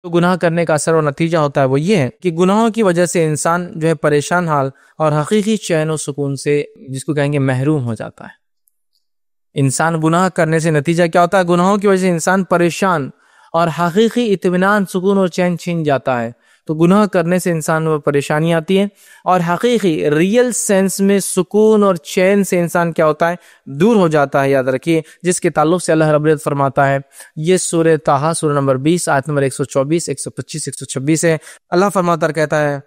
تو گناہ کرنے کا اثر و نتیجہ ہوتا ہے وہ یہ ہے کہ گناہوں کی وجہ سے انسان جو ہے پریشان حال اور حقیقی چین و سکون سے جس کو کہیں گے محروم ہو جاتا ہے۔ انسان گناہ کرنے سے نتیجہ کیا ہوتا ہے؟ گناہوں کی وجہ سے انسان پریشان اور حقیقی اطمینان، سکون اور چین چھین جاتا ہے۔ تو گناہ کرنے سے انسان کو پریشانی آتی ہے اور حقیقی ریئل سینس میں سکون اور چین سے انسان کیا ہوتا ہے؟ دور ہو جاتا ہے۔ یاد رکھیے، جس کے تعلق سے اللہ رب العزت فرماتا ہے، یہ سورہ طٰہٰ سورہ نمبر 20 آیت نمبر 124، 125، 126 ہے۔ اللہ فرماتا ہے، کہتا ہے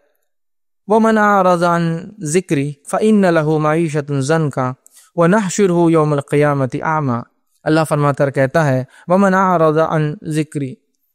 وَمَنْ أَعْرَضَ عَنْ ذِكْرِي فَإِنَّ لَهُ مَعِيشَةً ضَنْكًا وَنَحْشُرُهُ يَوْمَ الْقِيَامَةِ أَعْمَىٰ۔ اللہ فرماتا ہے، کہتا ہے وَمَنْ أَعْرَضَ عَنْ ذِكْرِي،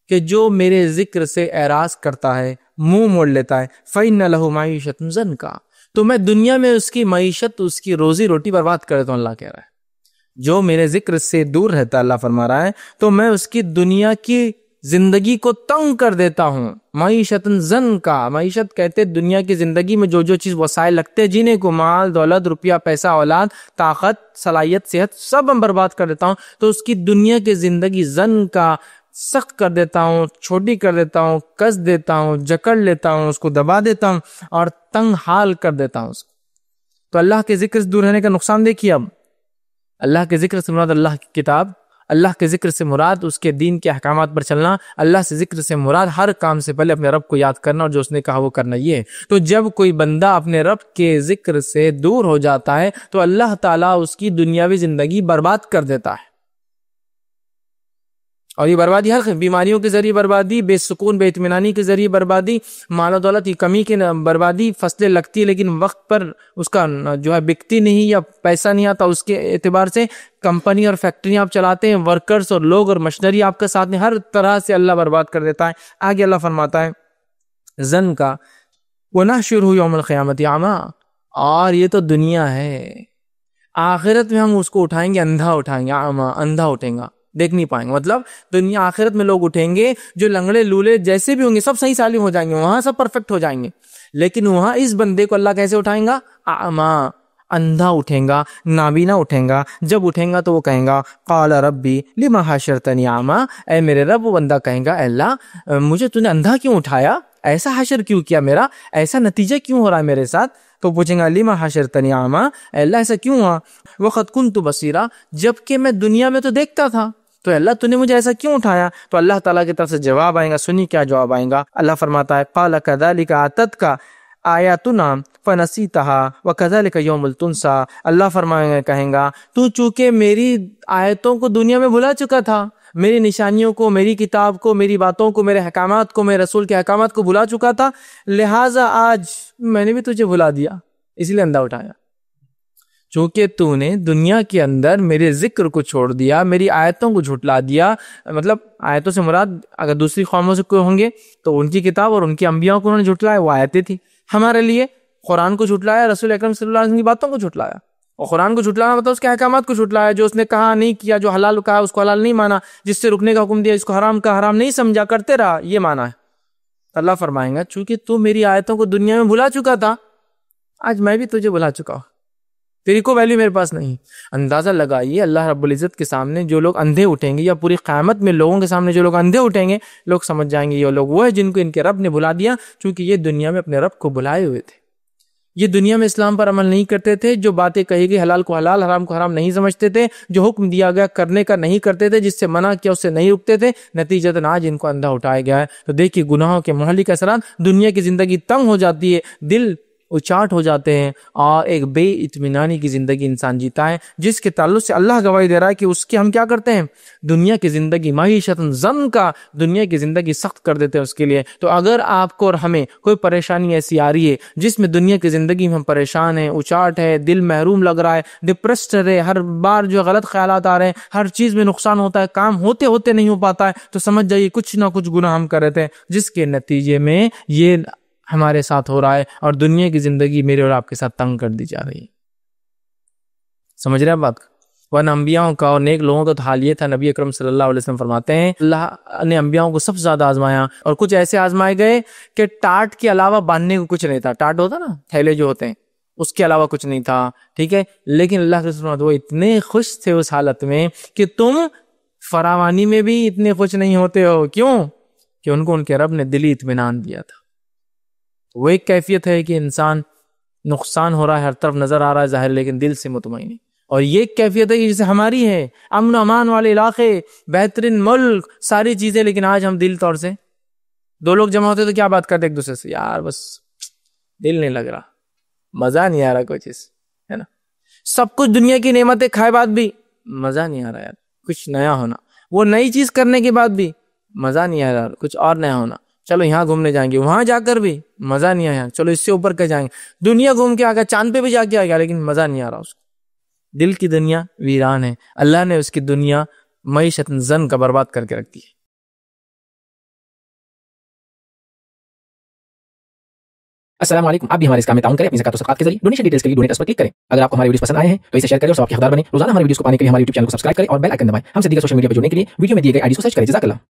کہ جو میرے ذکر سے اعراض کرتا ہے، منہ موڑ لیتا ہے، فَإِنَّ لَهُ مَعِيشَةً ضَنْكًا، تو میں دنیا میں اس کی معیشت، اس کی روزی روٹی برباد کر دیتا ہوں۔ اللہ کہہ رہا ہے جو میرے ذکر سے دور رہتا ہے، اللہ فرما رہا ہے، تو میں اس کی دنیا کی زندگی کو تنگ کر دیتا ہوں۔ معیشتاً ضنکا، معیشت کہتے دنیا کی زندگی میں جو چیز وسائل لگتے ہیں، جنہیں کو مال، دولت، روپیہ، پیسہ، اولاد، طاقت، صلاحیت، صحت، سب ہم برباد کر دیتا ہوں، تو اس کی دنیا کی زندگی ضنکا، سخت کر دیتا ہوں، چھوٹی کر دیتا ہوں، کس دیتا ہوں، جکڑ لیتا ہوں، اس کو دبا دیتا ہوں اور تنگ حال کر دیتا ہوں اس کو۔ تو اللہ کے ذکر سے دور رہنے کا نقصان دیکھیے۔ اب اللہ کے ذکر سے مراد اللہ کی کتاب، اللہ کے ذکر سے مراد اس کے دین کے احکامات پر چلنا، اللہ سے ذکر سے مراد ہر کام سے پہلے اپنے رب کو یاد کرنا اور جو اس نے کہا وہ کرنا، یہ ہے۔ تو جب کوئی بندہ اپنے رب کے ذکر سے دور ہو جاتا ہے تو اللہ تعالیٰ اس کی دنیاوی زندگی برباد کر دیتا ہے، اور یہ بربادی ہر بیماریوں کے ذریعے بربادی، بے سکون، بے اطمینانی کے ذریعے بربادی، مال و دولت کی کمی کے بربادی، فصلیں لگتی لیکن وقت پر اس کا جو ہے بکتی نہیں یا پیسہ نہیں آتا، اس کے اعتبار سے کمپنی اور فیکٹریاں آپ چلاتے ہیں، ورکرز اور لوگ اور مشنری آپ کے ساتھ ہیں، ہر طرح سے اللہ برباد کر دیتا ہے۔ آگے اللہ فرماتا ہے زن کا وَنَحْشُرُهُ يَوْمَ الْقِيَامَةِ أَعْمَىٰ، اور یہ تو دنیا ہے، آخرت میں ہم اس کو اٹھائیں گے، اندھا اٹھائیں گے، اندھا اٹھیں گا، دیکھ نہیں پائیں گے۔ مطلب دنیا آخرت میں لوگ اٹھیں گے جو لنگڑے لولے جیسے بھی ہوں گے، سب صحیح سالم ہو جائیں گے، وہاں سب پرفیکٹ ہو جائیں گے، لیکن وہاں اس بندے کو اللہ کیسے اٹھائیں گا؟ اعمیٰ، اندھا اٹھیں گا، نابینا اٹھیں گا۔ جب اٹھیں گا تو وہ کہیں گا قال ربی لما حشرتنی اعمیٰ، اے میرے رب، وہ بندہ کہیں گا اے اللہ مجھے تو نے اندھا کیوں اٹھایا، ایسا حشر کیوں کیا، میرا ایسا نتیجہ کیوں ہو رہا ہے میرے ساتھ؟ تو پوچھیں گا لما حشرتنی اعمیٰ، اے اللہ ایسا کیوں ہوا، وقد کنت بصیرا، جبکہ میں دنیا میں تو دیکھتا تھا، تو اللہ تو نے مجھے ایسا کیوں اٹھایا؟ تو اللہ تعالیٰ کی طرف سے جواب آئے گا، سنی کیا جواب آئے گا۔ اللہ فرماتا ہے قال کذالک اتتک آیاتنا فنسیتها وکذالک یوم تنسی، اللہ فرمائیں گا، کہیں گا تو چونکہ میری آیتوں کو دنیا میں بھلا چکا تھا، میری نشانیوں کو، میری کتاب کو، میری باتوں کو، میرے احکامات کو، میرے رسول کے احکامات کو بھلا چکا تھا، لہٰذا آج میں نے بھی تجھے بھلا دیا، اس لیے اندھا اٹھایا، چونکہ تو نے دنیا کے اندر میرے ذکر کو چھوڑ دیا، میری آیتوں کو جھٹلا دیا۔ مطلب آیتوں سے مراد اگر دوسری قوموں سے کوئی ہوں گے تو ان کی کتاب اور ان کی انبیاء کو انہوں نے جھٹلایا، وہ آیتیں تھی۔ ہمارے لیے قرآن کو جھٹلایا، رسول اکرم صلی اللہ علیہ وسلم کی باتوں کو جھٹلایا، اور قرآن کو جھٹلانا مطلب اس کے احکامات کو جھٹلایا، جو اس نے کہا نہیں کیا، جو حلال کہا اس کو حلال نہیں مانا، جس سے رکنے کا حکم دیا اس کو حرام کا حرام نہیں سمجھا، کرتے رہا، یہ مانا ہے۔ اللہ فرمائیں گا چونکہ تو میری آیتوں کو دنیا میں بھلا چکا تھا، آج میں بھی تجھے بھلا چکا ہوں، تیری کو ویلیو میرے پاس نہیں۔ اندازہ لگائیے اللہ رب العزت کے سامنے جو لوگ اندھے اٹھیں گے، یا پوری قیامت میں لوگوں کے سامنے جو لوگ اندھے اٹھیں گے، لوگ سمجھ جائیں گے یہ لوگ وہ ہیں جن کو ان کے رب نے بھلا دیا، چونکہ یہ دنیا میں اپنے رب کو بھلائے ہوئے تھے، یہ دنیا میں اسلام پر عمل نہیں کرتے تھے، جو باتیں کہی گئی حلال کو حلال، حرام کو حرام نہیں سمجھتے تھے، جو حکم دیا گیا کرنے کا نہیں کرتے تھے، جس سے منع کیا اس سے نہیں رکتے تھے، نتیجتاً آج ان کو اندھا اٹھایا گیا ہے۔ تو دیکھیے گناہوں کے مہلک اثرات، دنیا کی زندگی تنگ ہو جاتی ہے، دل اچاٹ ہو جاتے ہیں، اور ایک بے اطمینانی کی زندگی انسان جیتا ہے، جس کے تعلق سے اللہ گواہی دے رہا ہے کہ اس کے ہم کیا کرتے ہیں، دنیا کی زندگی معیشت ضن کا، دنیا کی زندگی سخت کر دیتے ہیں اس کے لیے۔ تو اگر آپ کو اور ہمیں کوئی پریشانی ایسی آ رہی ہے جس میں دنیا کی زندگی میں ہم پریشان ہیں، اچاٹ ہے، دل محروم لگ رہا ہے، ڈپریسڈ ہے، ہر بار جو غلط خیالات آ رہے ہیں، ہر چیز میں نقصان ہوتا ہے، کام ہوتے ہوتے نہیں ہو پاتا ہے، تو سمجھ جائیے کچھ نہ کچھ گناہ ہم کر رہے تھے، جس کے نتیجے میں یہ ہمارے ساتھ ہو رہا ہے، اور دنیا کی زندگی میرے اور آپ کے ساتھ تنگ کر دی جا رہی ہے۔ سمجھ رہے ہیں بات؟ ورنہ انبیاءوں کا اور نیک لوگوں کا تو حال یہ تھا، نبی اکرم صلی اللہ علیہ وسلم فرماتے ہیں اللہ نے انبیاءوں کو سب سے زیادہ آزمایا، اور کچھ ایسے آزمائے گئے کہ ٹاٹ کے علاوہ باندھنے کو کچھ نہیں تھا، ٹاٹ ہوتا نا، تھیلے جو ہوتے ہیں، اس کے علاوہ کچھ نہیں تھا، ٹھیک ہے، لیکن اللہ کے رسول وہ اتنے خوش تھے اس حالت میں کہ تم فراوانی میں بھی اتنے خوش نہیں ہوتے ہو، کیوں؟ کہ ان کو ان کے رب نے دلی اطمینان دیا تھا. وہ ایک کیفیت ہے کہ انسان نقصان ہو رہا ہے، ہر طرف نظر آ رہا ہے ظاہر، لیکن دل سے مطمئن ہے. اور یہ ایک کیفیت ہے جیسے ہماری ہے، امن و امان والے علاقے، بہترین ملک، ساری چیزیں، لیکن آج ہم دل طور سے دو لوگ جمع ہوتے تو کیا بات کرتے ایک دوسرے سے؟ یار بس دل نہیں لگ رہا، مزہ نہیں آ رہا کوئی چیز، ہے نا. سب کچھ دنیا کی نعمتیں کھائے بعد بھی مزہ نہیں آ رہا یار، کچھ نیا ہونا. وہ نئی چیز کرنے کے بعد بھی مزہ نہیں آ رہا، کچھ اور نیا ہونا. چلو یہاں گھومنے جائیں گے، وہاں جا کر بھی مزہ نہیں آیا، چلو اس سے اوپر کے جائیں گے، دنیا گھوم کے آ گیا، چاند پہ بھی جا کے آ گیا، لیکن مزہ نہیں آ رہا اس کو. دل کی دنیا ویران ہے، اللہ نے اس کی دنیا معیشت زن کا برباد کر کے رکھ دی ہے. السلام علیکم. آپ بھی ہمارے اس کام میں تعاون کریں اپنی زکات و صدقات کے ذریعے. ڈونیشن ڈیٹیلز کے لیے ڈونیٹ اس پر کلک کریں. اگر آپ کو ہمارے ویڈیوز پسند آئے ہیں تو اسے شیئر کریں اور سب کے حقدار بنیں. روزانہ ہمارے ویڈیوز کو پانے کے لیے ہمارے یوٹیوب چینل کو سبسکرائب کریں اور بیل آئکن دبائیں. ہم سے دیگر سوشل میڈیا پہ جڑنے کے لیے ویڈیو میں دیے گئے آئی ڈی کو سرچ کریں. جزاک اللہ.